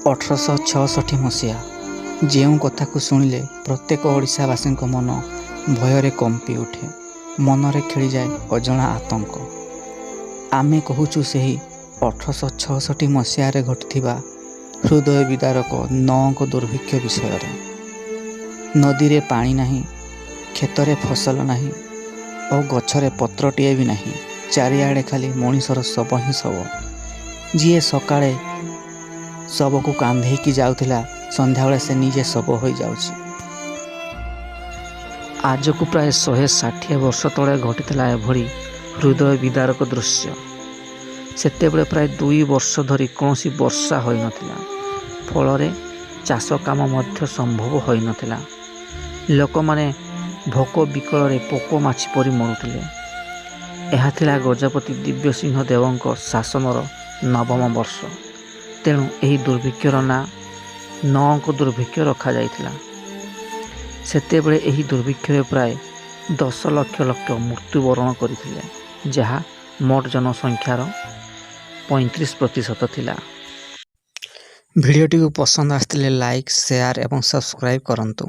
1866 ମସିହା ଯେଉଁ କଥାକୁ ଶୁଣିଲେ ପ୍ରତ୍ୟେକ ଓଡ଼ିଶାବାସୀଙ୍କ ମନ ଭୟରେ କମ୍ପି ଉଠେ, ମନରେ ଖେଳିଯାଏ ଅଜଣା ଆତଙ୍କ। ଆମେ କହୁଛୁ ସେହି 1866 ମସିହାରେ ଘଟିଥିବା ହୃଦୟ ବିଦାରକ 9ଙ୍କ ଦୁର୍ଭିକ୍ଷ ବିଷୟରେ। ନଦୀରେ ପାଣି ନାହିଁ, କ୍ଷେତରେ ଫସଲ ନାହିଁ ଓ ଗଛରେ ପତ୍ରଟିଏ ବି ନାହିଁ। ଚାରିଆଡ଼େ ଖାଲି ମଣିଷର ଶବ ହିଁ ଶବ। ଯିଏ ସକାଳେ ଶବକୁ କାନ୍ଧେଇକି ଯାଉଥିଲା, ସନ୍ଧ୍ୟାବେଳେ ସେ ନିଜେ ଶବ ହୋଇଯାଉଛି। ଆଜକୁ ପ୍ରାୟ 160 ବର୍ଷ ତଳେ ଘଟିଥିଲା ଏଭଳି ହୃଦୟ ବିଦାରକ ଦୃଶ୍ୟ। ସେତେବେଳେ ପ୍ରାୟ 2 ବର୍ଷ ଧରି କୌଣସି ବର୍ଷା ହୋଇନଥିଲା। ଫଳରେ ଚାଷ କାମ ମଧ୍ୟ ସମ୍ଭବ ହୋଇନଥିଲା। ଲୋକମାନେ ଭୋକ ବିକଳରେ ପୋକ ମାଛି ପରି ମରୁଥିଲେ। ଏହା ଥିଲା ଗଜପତି ଦିବ୍ୟସିଂହ ଦେବଙ୍କ ଶାସନର 9ମ ବର୍ଷ। ତେଣୁ ଏହି ଦୁର୍ଭିକ୍ଷର ନାଁ 9ଙ୍କ ଦୁର୍ଭିକ୍ଷ ରଖାଯାଇଥିଲା। ସେତେବେଳେ ଏହି ଦୁର୍ଭିକ୍ଷରେ ପ୍ରାୟ 10 ଲକ୍ଷ ଲୋକ ମୃତ୍ୟୁବରଣ କରିଥିଲେ, ଯାହା ମୋଟ ଜନସଂଖ୍ୟାର 35% ଥିଲା। ଭିଡ଼ିଓଟିକୁ ପସନ୍ଦ ଆସିଥିଲେ ଲାଇକ୍, ସେୟାର ଏବଂ ସବସ୍କ୍ରାଇବ୍ କରନ୍ତୁ।